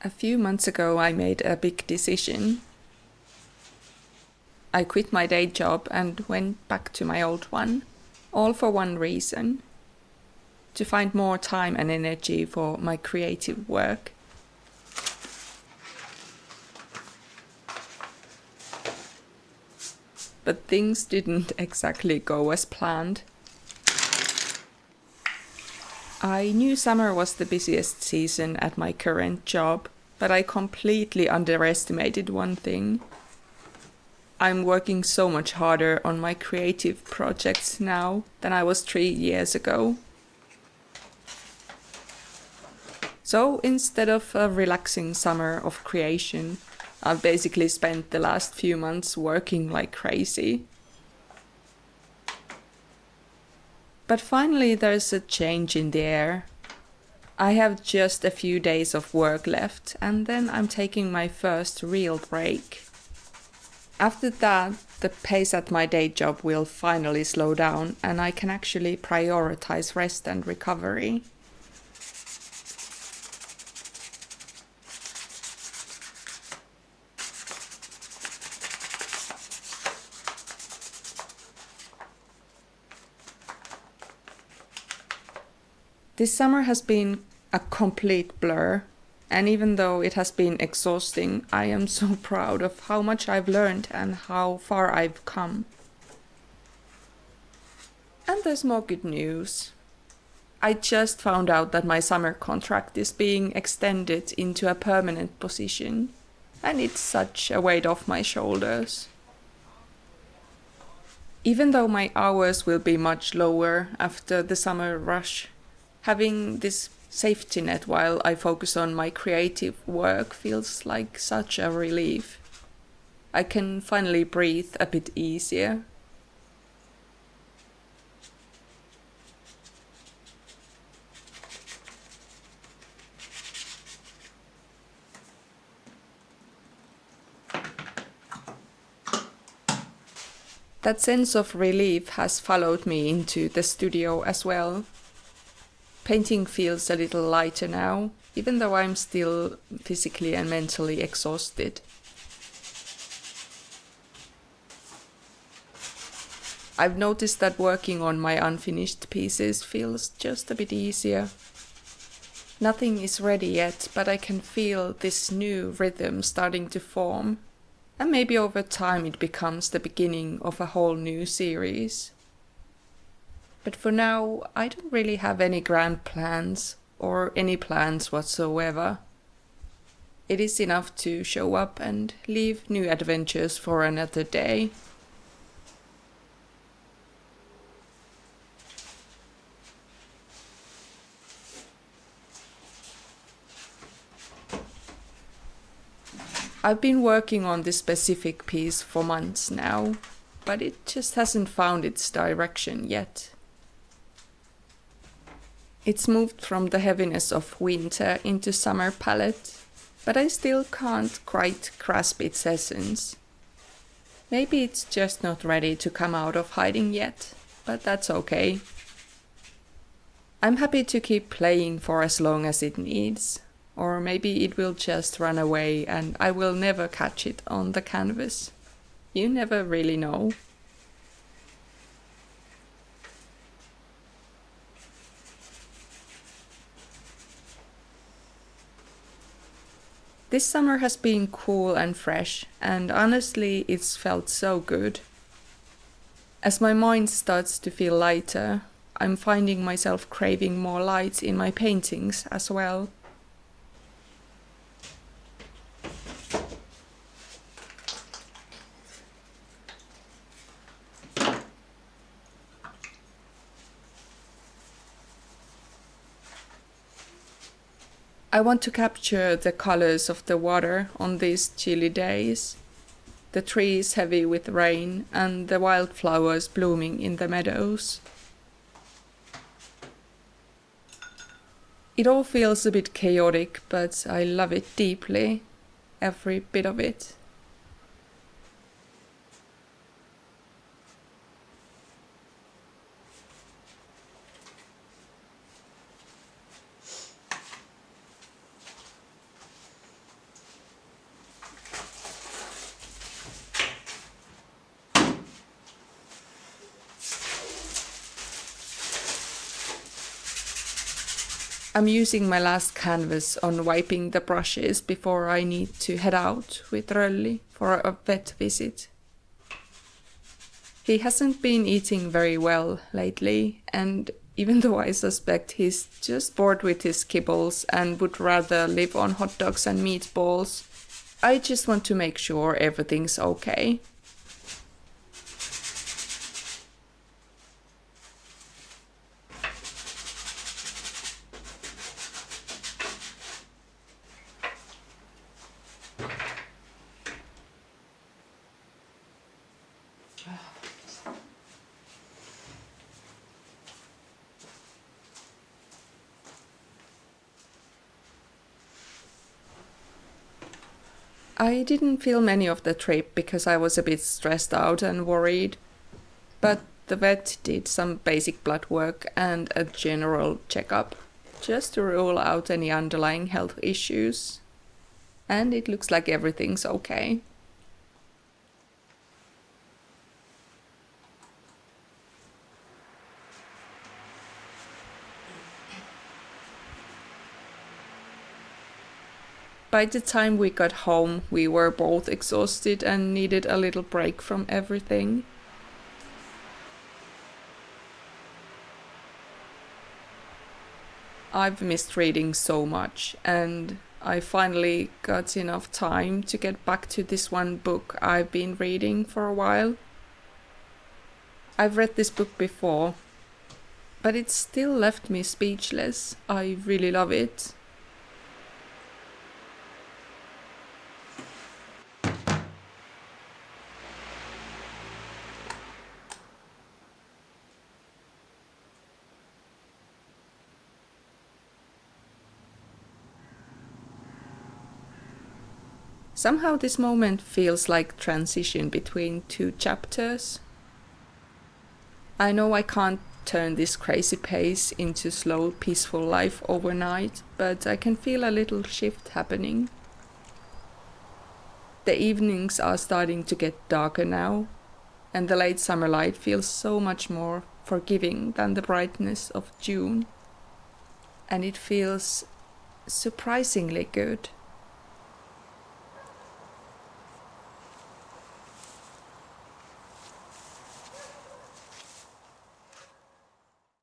A few months ago, I made a big decision. I quit my day job and went back to my old one, all for one reason: to find more time and energy for my creative work. But things didn't exactly go as planned. I knew summer was the busiest season at my current job, but I completely underestimated one thing. I'm working so much harder on my creative projects now than I was 3 years ago. So instead of a relaxing summer of creation, I've basically spent the last few months working like crazy. But finally there's a change in the air. I have just a few days of work left, and then I'm taking my first real break. After that, the pace at my day job will finally slow down, and I can actually prioritize rest and recovery. This summer has been a complete blur, and even though it has been exhausting, I am so proud of how much I've learned and how far I've come. And there's more good news. I just found out that my summer contract is being extended into a permanent position, and it's such a weight off my shoulders. Even though my hours will be much lower after the summer rush, having this safety net while I focus on my creative work feels like such a relief. I can finally breathe a bit easier. That sense of relief has followed me into the studio as well. Painting feels a little lighter now, even though I'm still physically and mentally exhausted. I've noticed that working on my unfinished pieces feels just a bit easier. Nothing is ready yet, but I can feel this new rhythm starting to form, and maybe over time it becomes the beginning of a whole new series. But for now, I don't really have any grand plans or any plans whatsoever. It is enough to show up and leave new adventures for another day. I've been working on this specific piece for months now, but it just hasn't found its direction yet. It's moved from the heaviness of winter into summer palette, but I still can't quite grasp its essence. Maybe it's just not ready to come out of hiding yet, but that's okay. I'm happy to keep playing for as long as it needs, or maybe it will just run away and I will never catch it on the canvas. You never really know. This summer has been cool and fresh, and honestly, it's felt so good. As my mind starts to feel lighter, I'm finding myself craving more light in my paintings as well. I want to capture the colors of the water on these chilly days, the trees heavy with rain and the wildflowers blooming in the meadows. It all feels a bit chaotic, but I love it deeply, every bit of it. I'm using my last canvas on wiping the brushes before I need to head out with Rölli for a vet visit. He hasn't been eating very well lately, and even though I suspect he's just bored with his kibbles and would rather live on hot dogs and meatballs, I just want to make sure everything's okay. I didn't film any of the trip because I was a bit stressed out and worried, but the vet did some basic blood work and a general checkup, just to rule out any underlying health issues. And it looks like everything's okay. By the time we got home, we were both exhausted and needed a little break from everything. I've missed reading so much, and I finally got enough time to get back to this one book I've been reading for a while. I've read this book before, but it still left me speechless. I really love it. Somehow this moment feels like transition between two chapters. I know I can't turn this crazy pace into slow, peaceful life overnight, but I can feel a little shift happening. The evenings are starting to get darker now, and the late summer light feels so much more forgiving than the brightness of June. And it feels surprisingly good.